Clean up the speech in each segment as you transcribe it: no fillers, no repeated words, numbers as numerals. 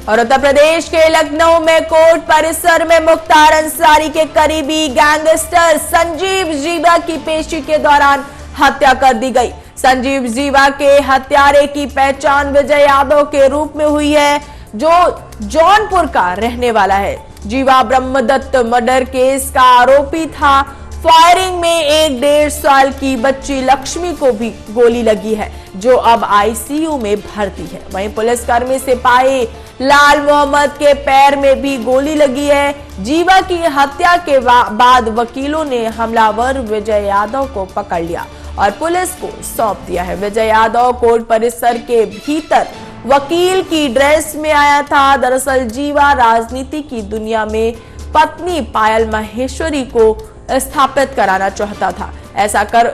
और उत्तर प्रदेश के लखनऊ में कोर्ट परिसर में मुख्तार अंसारी के करीबी गैंगस्टर संजीव जीवा की पेशी के दौरान हत्या कर दी गई। संजीव जीवा के हत्यारे की पहचान विजय यादव के रूप में हुई है, जो जौनपुर का रहने वाला है। जीवा ब्रह्मदत्त मर्डर केस का आरोपी था। फायरिंग में 1.5 साल की बच्ची लक्ष्मी को भी गोली लगी है, जो अब आईसीयू में भर्ती है। वहीं पुलिसकर्मी सिपाही लाल मोहम्मद के पैर में भी गोली लगी है। जीवा की हत्या के बाद वकीलों ने हमलावर विजय यादव को पकड़ लिया और पुलिस को सौंप दिया है। विजय यादव कोर्ट परिसर के भीतर वकील की ड्रेस में आया था। दरअसल जीवा राजनीति की दुनिया में पत्नी पायल माहेश्वरी को स्थापित कराना चाहता था। ऐसा कर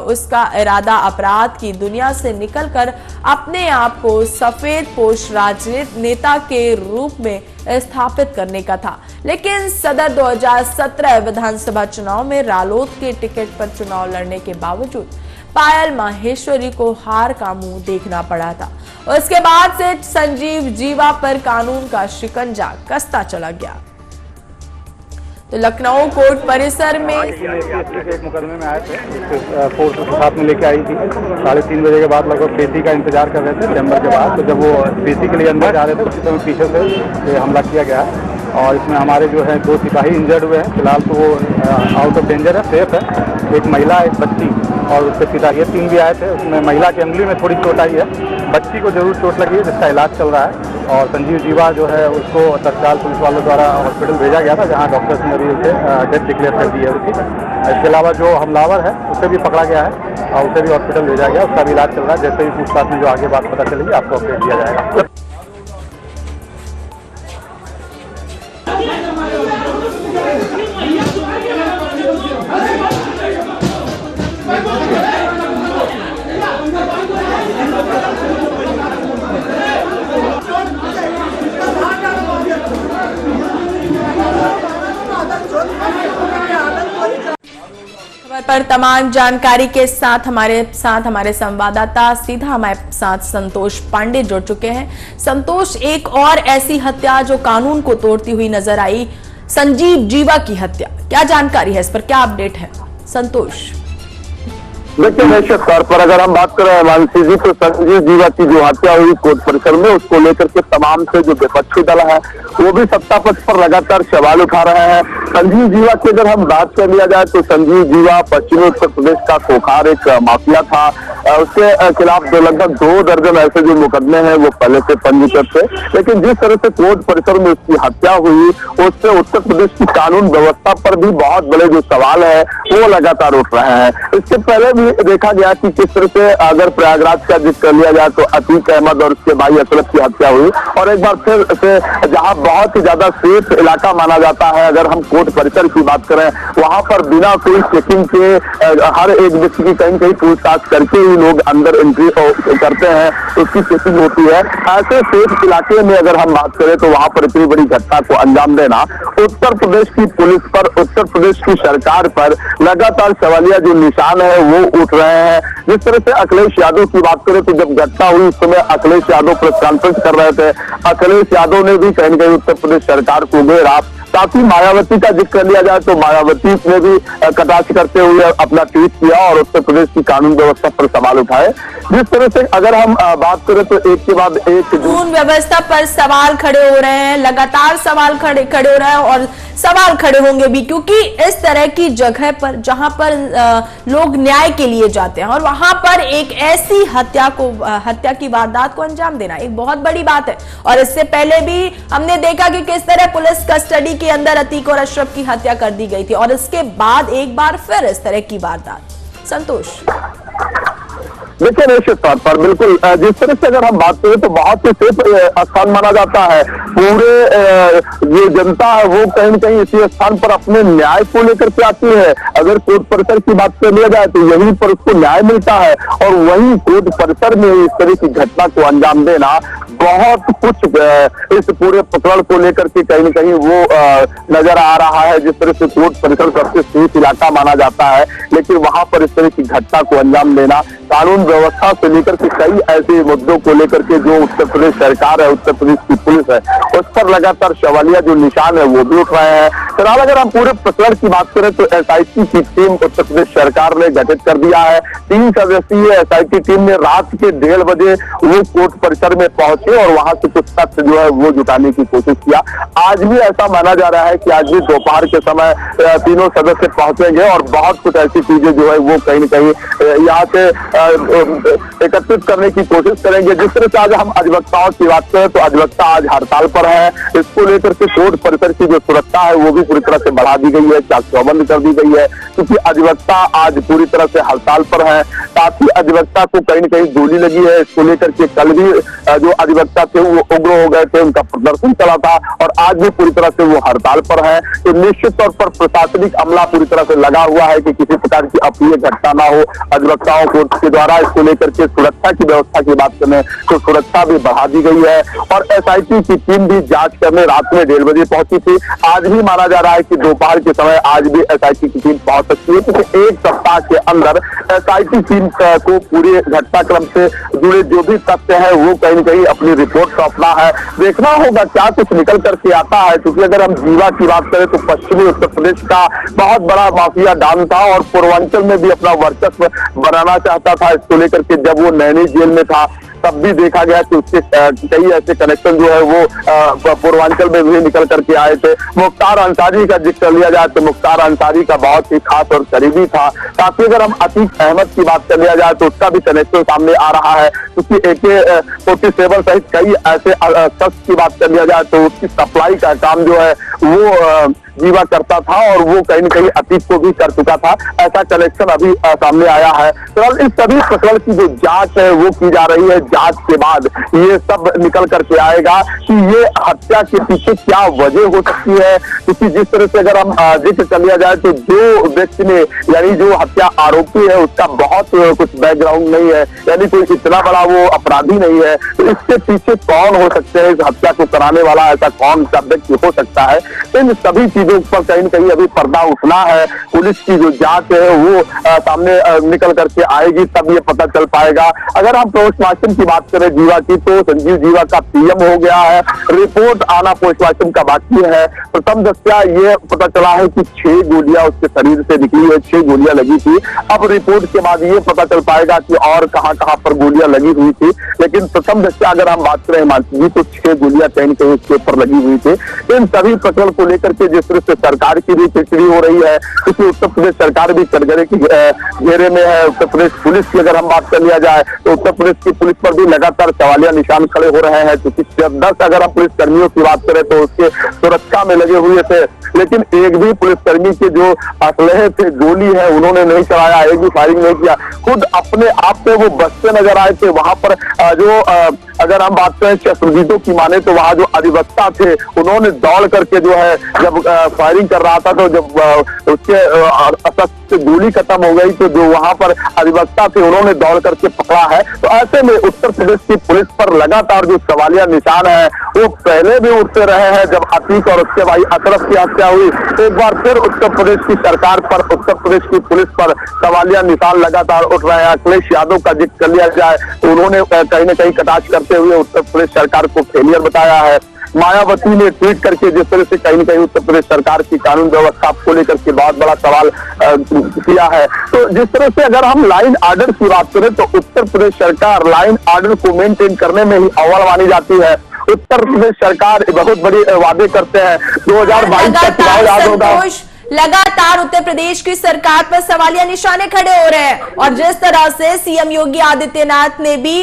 उसका इरादा अपराध की दुनिया से निकलकर अपने आप को सफेद पोश राजनेता के रूप में स्थापित करने का था। लेकिन सदर 2017 विधानसभा चुनाव में रालोद के टिकट पर चुनाव लड़ने के बावजूद पायल माहेश्वरी को हार का मुंह देखना पड़ा था। उसके बाद से संजीव जीवा पर कानून का शिकंजा कसता चला गया। तो लखनऊ कोर्ट परिसर में एक मुकदमे में आए थे, फोर्स के साथ में लेके आई थी। 3:30 बजे के बाद लगभग पेशी का इंतजार कर रहे थे चैम्बर के बाद। तो जब वो पेशी के लिए अंदर जा रहे थे उसी समय पीछे से हमला किया गया और इसमें हमारे जो है 2 सिपाही इंजर्ड हुए हैं। फिलहाल तो वो आउट ऑफ डेंजर है, सेफ है। एक महिला, एक बच्ची और उसके पिता, ये 3 भी आए थे। उसमें महिला की अंगुली में थोड़ी चोट आई है, बच्ची को जरूर चोट लगी है जिसका इलाज चल रहा है। और संजीव जीवा जो है उसको तत्काल पुलिस वालों द्वारा हॉस्पिटल भेजा गया था, जहां डॉक्टर्स ने अभी उसे डेथ डिक्लेयर कर दी है उसकी। इसके अलावा जो हमलावर है उसे भी पकड़ा गया है और उसे भी हॉस्पिटल भेजा गया, उसका भी इलाज चल रहा है। जैसे ही पूछताछ में जो आगे बात पता चलेगी आपको अपडेट दिया जाएगा। पर तमाम जानकारी के साथ हमारे संवाददाता सीधा हमारे साथ संतोष पांडे जुड़ चुके हैं। संतोष, एक और ऐसी हत्या जो कानून को तोड़ती हुई नजर आई, संजीव जीवा की हत्या, क्या जानकारी है इस पर, क्या अपडेट है संतोष? देखिए, निश्चित तौर पर अगर हम बात करें मानसी जी, तो संजीव जीवा की जो हत्या हुई कोर्ट परिसर में, उसको लेकर के तमाम से जो विपक्षी दल है वो भी सत्ता पक्ष पर लगातार सवाल उठा रहे हैं। संजीव जीवा की अगर हम बात कर लिया जाए तो संजीव जीवा पश्चिमी उत्तर प्रदेश का खोखार एक माफिया था। उसके खिलाफ लगभग 2 दर्जन ऐसे जो मुकदमे हैं वो पहले से पंजीकृत थे। लेकिन जिस तरह से कोर्ट परिसर में उसकी हत्या हुई, उससे उत्तर प्रदेश की कानून व्यवस्था पर भी बहुत बड़े जो सवाल है वो लगातार उठ रहे हैं। इसके पहले भी देखा गया कि किस तरह से अगर प्रयागराज का जिक्र कर लिया जाए तो अतीक अहमद और उसके भाई असलफ की हत्या हुई। और एक बार फिर से जहां बहुत ही ज्यादा सेफ इलाका माना जाता है, अगर हम कोर्ट परिसर की बात करें, वहां पर बिना कोई चेकिंग के हर एक व्यक्ति की कहीं कहीं पूछताछ करके ही लोग अंदर एंट्री करते हैं, उसकी चेकिंग होती है। ऐसे सेफ इलाके में अगर हम बात करें तो वहां पर इतनी बड़ी घटना को अंजाम देना उत्तर प्रदेश की पुलिस पर, उत्तर प्रदेश की सरकार पर लगातार सवालिया जो निशान है वो उठ रहे हैं। जिस तरह से अखिलेश यादव की बात करें तो जब घटना हुई उस समय अखिलेश यादव प्रेस कॉन्फ्रेंस कर रहे थे। अखिलेश यादव ने भी कहीं न कहीं उत्तर प्रदेश सरकार को घेरा। साथ ही मायावती का जिक्र कर लिया जाए तो मायावती ने भी कटाक्ष करते हुए अपना ट्वीट किया और उत्तर प्रदेश की कानून व्यवस्था पर सवाल उठाए। जिस तरह से अगर हम बात करें तो एक के बाद एक कानून व्यवस्था पर सवाल खड़े हो रहे हैं, लगातार सवाल खड़े हो रहे हैं और सवाल खड़े होंगे भी, क्योंकि इस तरह की जगह पर जहां पर लोग न्याय के लिए जाते हैं और वहां पर एक ऐसी हत्या की वारदात को अंजाम देना एक बहुत बड़ी बात है। और इससे पहले भी हमने देखा कि किस तरह पुलिस कस्टडी के अंदर अतीक और अशरफ की हत्या कर दी गई थी और इसके बाद एक बार फिर इस तरह की वारदात। संतोष, देखिए, निश्चित तौर पर बिल्कुल जिस तरह से अगर हम बात करें तो बहुत ही सेफ स्थान माना जाता है। पूरे जो जनता है वो कहीं न कहीं इसी स्थान पर अपने न्याय को लेकर के आती है। अगर कोर्ट परिसर की बात कर लिया जाए तो यहीं पर उसको न्याय मिलता है और वहीं कोर्ट परिसर में इस तरह की घटना को अंजाम देना बहुत कुछ इस पूरे प्रकरण को लेकर के कहीं न कहीं वो नजर आ रहा है। जिस तरह से कोर्ट परिसर सबसे सेफ इलाका माना जाता है, लेकिन वहां पर इस तरह की घटना को अंजाम देना, कानून व्यवस्था से लेकर के कई ऐसे मुद्दों को लेकर के जो उत्तर प्रदेश सरकार है, उत्तर प्रदेश की पुलिस है, उस पर लगातार सवालिया जो निशान है वो भी उठ रहे हैं। फिलहाल अगर हम पूरे प्रकरण की बात करें तो एसआईटी की टीम उत्तर प्रदेश सरकार ने गठित कर दिया है। 3 सदस्यीय एसआईटी टीम ने रात के 1:30 बजे वो कोर्ट परिसर में पहुंचे और वहां से कुछ तथ्य जो है वो जुटाने की कोशिश किया। आज भी ऐसा माना जा रहा है कि आज भी दोपहर के समय तीनों सदस्य पहुंचेंगे और बहुत कुछ ऐसी चीजें जो है वो कहीं न कहीं यहाँ से एकत्रित करने की कोशिश करेंगे। जिस तरह से आज हम अधिवक्ताओं की बात करें तो अधिवक्ता आज हड़ताल पर है। इसको लेकर के कोर्ट परिसर की जो सुरक्षा है वो भी पूरी तरह से बढ़ा दी गई है, चाक चौबंद कर दी गई है, क्योंकि अधिवक्ता आज पूरी तरह से हड़ताल पर है। साथ ही अधिवक्ता को कहीं न कहीं गोली लगी है। इसको लेकर के कल भी जो अधिवक्ता थे वो उग्र हो गए थे, उनका प्रदर्शन चला था और आज भी पूरी तरह से वो हड़ताल पर है। तो निश्चित तौर पर प्रशासनिक अमला पूरी तरह से लगा हुआ है कि किसी प्रकार की अप्रिय घटना ना हो अधिवक्ताओं कोर्ट के द्वारा। इसको लेकर के सुरक्षा की व्यवस्था की बात करें तो सुरक्षा भी बढ़ा दी गई है और एसआईटी की टीम भी जांच करने रात में 1:30 बजे पहुंची थी। आज भी माना जा रहा है कि दोपहर के समय आज भी एसआईटी की टीम पहुंच सकती है, क्योंकि एक सप्ताह के अंदर एसआईटी टीम को पूरे घटनाक्रम से जुड़े जो भी तथ्य है वो कहीं न कहीं अपनी रिपोर्ट सौंपना है। देखना होगा क्या कुछ निकल करके आता है, क्योंकि अगर हम जीवा की बात करें तो पश्चिमी उत्तर प्रदेश का बहुत बड़ा माफिया डॉन था और पूर्वांचल में भी अपना वर्चस्व बनाना चाहता था। इसको लेकर के जब वो नैनी जेल में था तब भी देखा गया कि उसके कई ऐसे कनेक्शन जो है वो पूर्वांचल में भी निकल करके आए थे। मुख्तार अंसारी का जिक्र लिया जाए तो मुख्तार अंसारी का बहुत ही खास और करीबी था। साथ ही अगर हम अतीक अहमद की बात कर लिया जाए तो उसका भी कनेक्शन सामने आ रहा है, क्योंकि AK-47 सहित कई ऐसे शख्स की बात कर लिया जाए तो उसकी सप्लाई का काम जो है वो जीवा करता था और वो कहीं न कहीं अतीत को भी कर चुका था। ऐसा कनेक्शन अभी सामने आया है। तो इस सभी प्रकरण की जो जांच है वो की जा रही है। जांच के बाद ये सब निकल करके आएगा कि ये हत्या के पीछे क्या वजह हो सकती है, क्योंकि जिस तरह से अगर हम जिक्र कर लिया जाए तो जो व्यक्ति ने यानी जो हत्या आरोपी है उसका बहुत कुछ बैकग्राउंड नहीं है, यानी कोई इतना बड़ा वो अपराधी नहीं है। तो इसके पीछे कौन हो सकते हैं, इस हत्या को कराने वाला ऐसा कौन सा व्यक्ति हो सकता है, इन सभी चीजों पर कहीं न कहीं अभी पर्दा उठना है। पुलिस की जो जांच है वो सामने निकल करके आएगी, तब ये पता चल पाएगा। अगर हम पोस्टमार्टम की बात करें जीवा की तो संजीव जीवा का PM हो गया है, रिपोर्ट आना पोस्टमार्टम का बाकी है। प्रथम दृष्टया ये पता चला है कि 6 गोलियां उसके शरीर से निकली है, 6 गोलियां लगी थी। अब रिपोर्ट के बाद ये पता चल पाएगा कि और कहां पर गोलियां लगी हुई थी, लेकिन प्रथम दृष्टया अगर हम बात करें हिमांशु जी तो 6 गोलियां कहीं न कहीं उसके ऊपर लगी हुई थी। इन सभी प्रकरण को लेकर के जिस तरह से सरकार की भी चिड़चिड़ी हो रही है, क्योंकि उत्तर प्रदेश सरकार भी कटघरे की घेरे में है। उत्तर प्रदेश पुलिस की अगर हम बात कर लिया जाए तो उत्तर प्रदेश की पुलिस पर भी लगातार सवालिया निशान खड़े हो रहे हैं, क्योंकि 10 अगर हम पुलिस कर्मियों की बात करें तो उसके सुरक्षा में लगे हुए थे, लेकिन एक भी पुलिसकर्मी के जो असलहे थे, गोली है, उन्होंने नहीं चलाया, एक भी फायरिंग नहीं किया। खुद अपने आप से वो बचते नजर आए थे। वहां पर जो अगर हम बात करें शस्त्रजीतों की माने तो वहां जो अधिवक्ता थे उन्होंने दौड़ करके जो है जब फायरिंग कर रहा था तो जब उसके गोली खत्म हो गई तो जो वहां पर अधिवक्ता थे उन्होंने दौड़ करके पकड़ा है। तो ऐसे में उत्तर प्रदेश की पुलिस पर लगातार जो सवालिया निशान है वो पहले भी उठते रहे हैं। जब अतीक और उसके भाई अशरफ की हत्या हुई एक बार फिर उत्तर प्रदेश की सरकार पर, उत्तर प्रदेश की पुलिस पर सवालिया निशान लगातार उठ रहे हैं। अखिलेश यादव का जिक्र कर लिया जाए तो उन्होंने कहीं न कहीं कटाक्ष करते हुए उत्तर प्रदेश सरकार को फेलियर बताया है। मायावती ने ट्वीट करके जिस तरह से कहीं न कहीं उत्तर प्रदेश सरकार की कानून व्यवस्था को लेकर के बहुत बड़ा सवाल किया है। तो जिस तरह से अगर हम लाइन ऑर्डर की बात करें तो उत्तर प्रदेश सरकार लाइन ऑर्डर को मेंटेन करने में ही अव्वल मानी जाती है। उत्तर प्रदेश सरकार बहुत बड़े वादे करते हैं। 2022 का चुनाव याद होगा, लगातार उत्तर प्रदेश की सरकार पर सवालिया निशाने खड़े हो रहे हैं और जिस तरह से सीएम योगी आदित्यनाथ ने भी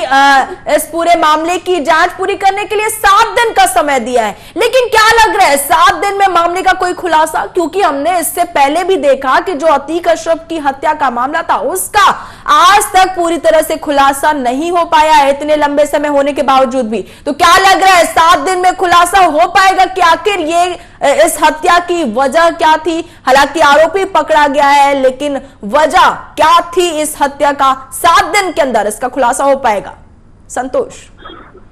इस पूरे मामले की जांच पूरी करने के लिए 7 दिन का समय दिया है, लेकिन क्या लग रहा है 7 दिन में मामले का कोई खुलासा? क्योंकि हमने इससे पहले भी देखा कि जो अतीक अशरफ की हत्या का मामला था उसका आज तक पूरी तरह से खुलासा नहीं हो पाया है, इतने लंबे समय होने के बावजूद भी। तो क्या लग रहा है 7 दिन में खुलासा हो पाएगा कि आखिर ये इस हत्या की वजह क्या थी? हालांकि आरोपी पकड़ा गया है, लेकिन वजह क्या थी इस हत्या का? 7 दिन के अंदर इसका खुलासा हो पाएगा? संतोष,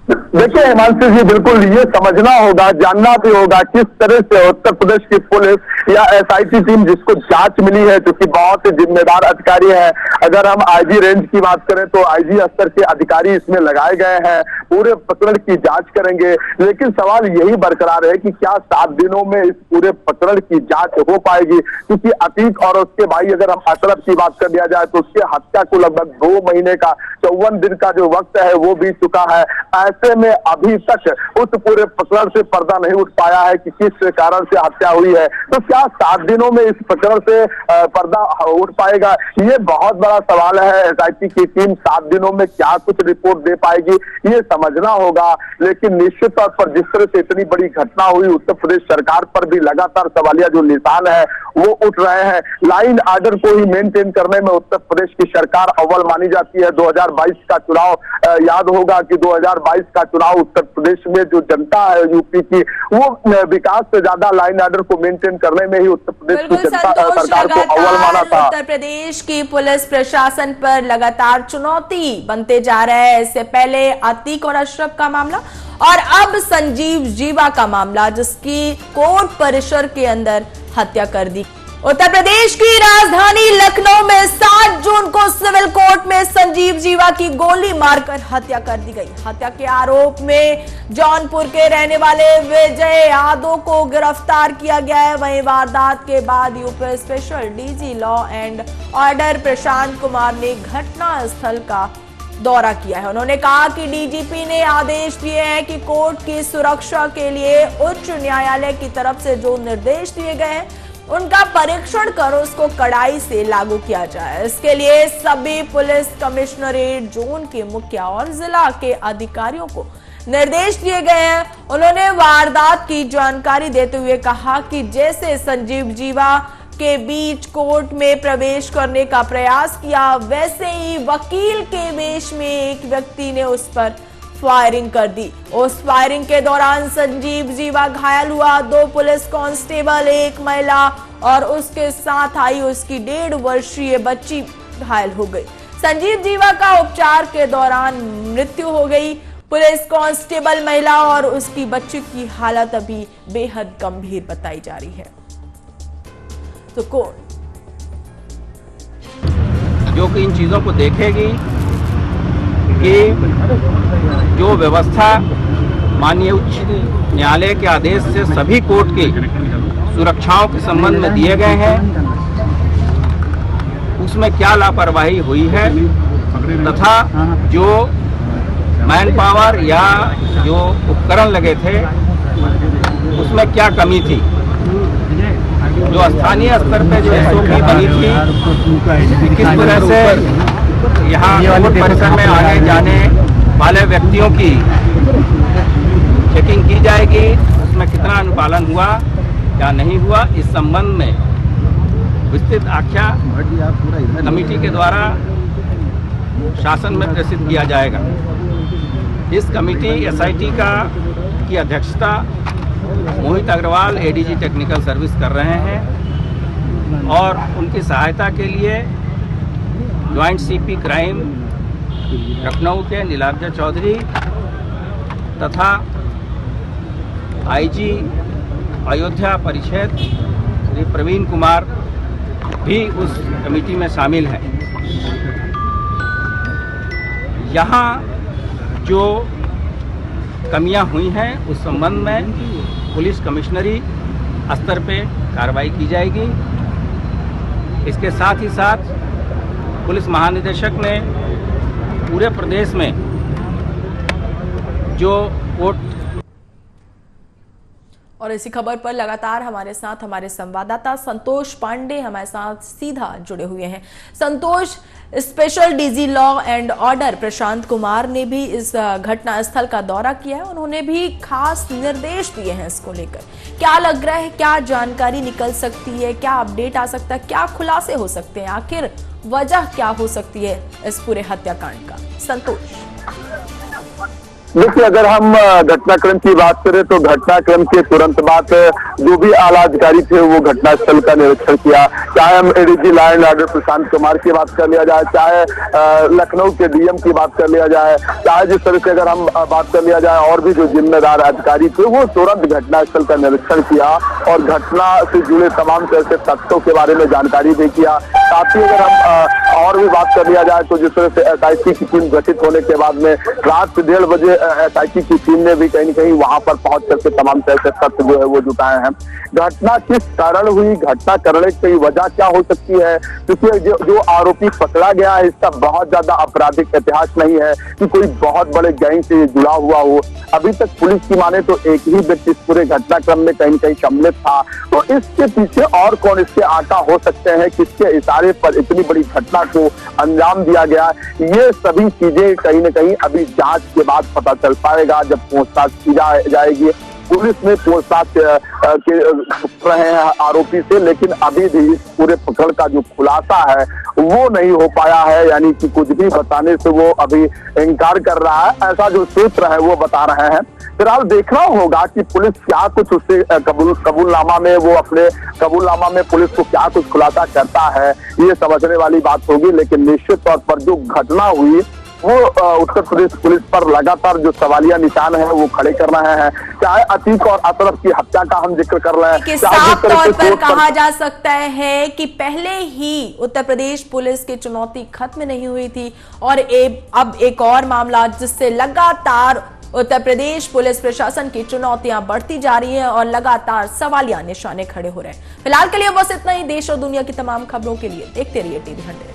देखिए हिमांशु जी, बिल्कुल ये समझना होगा, जानना भी होगा किस तरह से उत्तर प्रदेश की पुलिस या एसआईटी टीम जिसको जांच मिली है, जो कि बहुत ही जिम्मेदार अधिकारी है। अगर हम आईजी रेंज की बात करें तो आईजी स्तर के अधिकारी इसमें लगाए गए हैं, पूरे प्रकरण की जांच करेंगे। लेकिन सवाल यही बरकरार है कि क्या 7 दिनों में इस पूरे प्रकरण की जांच हो पाएगी, क्योंकि अतीक और उसके भाई अगर हम अशरफ की बात कर लिया जाए तो उसके हत्या को लगभग 2 महीने का 54 दिन का जो वक्त है वो बीत चुका है। ऐसे में अभी तक उस पूरे प्रकरण से पर्दा नहीं उठ पाया है कि किस कारण से हत्या हुई है। तो क्या 7 दिनों में इस प्रकरण से पर्दा उठ पाएगा, ये बहुत बड़ा सवाल है। एसआईटी की टीम 7 दिनों में क्या कुछ रिपोर्ट दे पाएगी, ये समझना होगा। लेकिन निश्चित तौर पर जिस तरह से इतनी बड़ी घटना हुई, उत्तर प्रदेश सरकार पर भी लगातार सवालिया जो निशान है वो उठ रहे हैं। लाइन आर्डर को ही मेंटेन करने में उत्तर प्रदेश की सरकार अव्वल मानी जाती है। 2022 का चुनाव याद होगा कि 2022 का चुनाव उत्तर प्रदेश में जो जनता है यूपी की, वो विकास से ज्यादा लाइन आर्डर को मेंटेन करने में ही उत्तर प्रदेश की जनता सरकार को अव्वल माना था। उत्तर प्रदेश की पुलिस प्रशासन पर लगातार चुनौती बनते जा रहे हैं। इससे पहले अतीक और अशरफ का मामला और अब संजीव जीवा का मामला, जिसकी कोर्ट परिसर के अंदर हत्या कर दी। उत्तर प्रदेश की राजधानी लखनऊ में 7 जून को सिविल कोर्ट में संजीव जीवा की गोली मारकर हत्या कर दी गई। हत्या के आरोप में जौनपुर के रहने वाले विजय यादव को गिरफ्तार किया गया है। वहीं वारदात के बाद UP special DG law and order Prashant Kumar ने घटना स्थल का दौरा किया है। उन्होंने कहा कि डीजीपी ने आदेश दिए हैं कि कोर्ट की सुरक्षा के लिए उच्च न्यायालय की तरफ से जो निर्देश दिए गए हैं उनका परीक्षण कर उसको कड़ाई से लागू किया जाए। इसके लिए सभी पुलिस कमिश्नरेट जोन के मुख्य और जिला के अधिकारियों को निर्देश दिए गए हैं। उन्होंने वारदात की जानकारी देते हुए कहा कि जैसे संजीव जीवा के बीच कोर्ट में प्रवेश करने का प्रयास किया, वैसे ही वकील के वेश में एक व्यक्ति ने उस पर फायरिंग कर दी। उस फायरिंग के दौरान संजीव जीवा घायल हुआ। 2 पुलिस कांस्टेबल, 1 महिला और उसके साथ आई उसकी 1.5 वर्षीय बच्ची घायल हो गई। संजीव जीवा का उपचार के दौरान मृत्यु हो गई। पुलिस कांस्टेबल महिला और उसकी बच्ची की हालत अभी बेहद गंभीर बताई जा रही है। तो कोर्ट जो कि इन चीजों को देखेगी कि जो व्यवस्था माननीय उच्च न्यायालय के आदेश से सभी कोर्ट की सुरक्षाओं के संबंध में दिए गए हैं, उसमें क्या लापरवाही हुई है तथा जो मैन पावर या जो उपकरण लगे थे उसमें क्या कमी थी। जो स्थानीय स्तर पे जो एसओपी बनी थी, किस तरह से यहाँ कोर्ट परिसर में आने जाने वाले व्यक्तियों की चेकिंग की जाएगी, उसमें कितना अनुपालन हुआ या नहीं हुआ, इस संबंध में विस्तृत आख्या कमेटी के द्वारा शासन में प्रेषित किया जाएगा। इस कमेटी एसआईटी की अध्यक्षता Mohit Agarwal ADG technical service कर रहे हैं और उनकी सहायता के लिए ज्वाइंट सीपी क्राइम लखनऊ के नीलाब्जा चौधरी तथा आईजी अयोध्या परिषद श्री प्रवीण कुमार भी उस कमेटी में शामिल हैं। यहाँ जो कमियां हुई हैं उस संबंध में पुलिस कमिश्नरी स्तर पे कार्रवाई की जाएगी। इसके साथ ही साथ पुलिस महानिदेशक ने पूरे प्रदेश में जो कोर्ट और इसी खबर पर लगातार हमारे साथ हमारे संवाददाता संतोष पांडे हमारे साथ सीधा जुड़े हुए हैं। Santosh, special DG law and order Prashant Kumar ने भी इस घटना स्थल का दौरा किया है। उन्होंने भी खास निर्देश दिए हैं इसको लेकर। क्या लग रहा है, क्या जानकारी निकल सकती है, क्या अपडेट आ सकता है, क्या खुलासे हो सकते हैं, आखिर वजह क्या हो सकती है इस पूरे हत्याकांड का? संतोष। देखिए, अगर हम घटनाक्रम की बात करें तो घटनाक्रम के तुरंत बाद जो भी आला अधिकारी थे वो घटनास्थल का निरीक्षण किया। चाहे हम ADG law and order Prashant Kumar की बात कर लिया जाए, चाहे लखनऊ के डीएम की बात कर लिया जाए, चाहे जिस तरह से अगर हम बात कर लिया जाए और भी जो जिम्मेदार अधिकारी थे, वो तुरंत घटनास्थल का निरीक्षण किया और घटना से जुड़े तमाम तरह से तथ्यों के बारे में जानकारी भी किया। साथ ही अगर हम और भी बात कर लिया जाए तो जिस तरह से एसआईटी की टीम गठित होने के बाद में रात 1:30 बजे एसआईटी की टीम ने भी कहीं न कहीं वहां पर पहुंच करके तमाम तरह से तथ्य जो है वो जुटाए हैं। घटना किस कारण हुई, घटना करने की वजह क्या हो सकती है, क्योंकि जो आरोपी पकड़ा गया है इसका बहुत ज्यादा आपराधिक इतिहास नहीं है कि कोई बहुत बड़े गैंग से जुड़ा हुआ हो। अभी तक पुलिस की माने तो एक ही व्यक्ति इस पूरे घटनाक्रम में कहीं न कहीं सम्मिलित था। तो इसके पीछे और कौन इसके आका हो सकते हैं, किसके इशारे पर इतनी बड़ी घटना को अंजाम दिया गया, ये सभी चीजें कहीं न कहीं अभी जांच के बाद पता चल पाएगा जब पूछताछ की जाएगी। पुलिस ने पूछताछ रहे हैं आरोपी से, लेकिन अभी भी इस पूरे प्रकरण का जो खुलासा है वो नहीं हो पाया है, यानी कि कुछ भी बताने से वो अभी इनकार कर रहा है, ऐसा जो सूत्र है वो बता रहे हैं। फिलहाल देखना होगा कि पुलिस क्या कुछ उससे कबूलनामा में वो अपने कबूलनामा में पुलिस को क्या कुछ खुलासा करता है, ये समझने वाली बात होगी। लेकिन निश्चित तौर पर जो घटना हुई वो उत्तर प्रदेश पुलिस पर लगातार जो सवालिया निशान है वो खड़े कर रहे हैं। चाहे अतीक और अशरफ की हत्या का हम जिक्र कर रहे हैं, साफ तौर पर कहा जा सकता है कि पहले ही उत्तर प्रदेश पुलिस की चुनौती खत्म नहीं हुई थी और अब एक और मामला जिससे लगातार उत्तर प्रदेश पुलिस प्रशासन की चुनौतियां बढ़ती जा रही हैं और लगातार सवालिया निशाने खड़े हो रहे हैं। फिलहाल के लिए बस इतना ही। देश और दुनिया की तमाम खबरों के लिए देखते रहिए टीवी 100।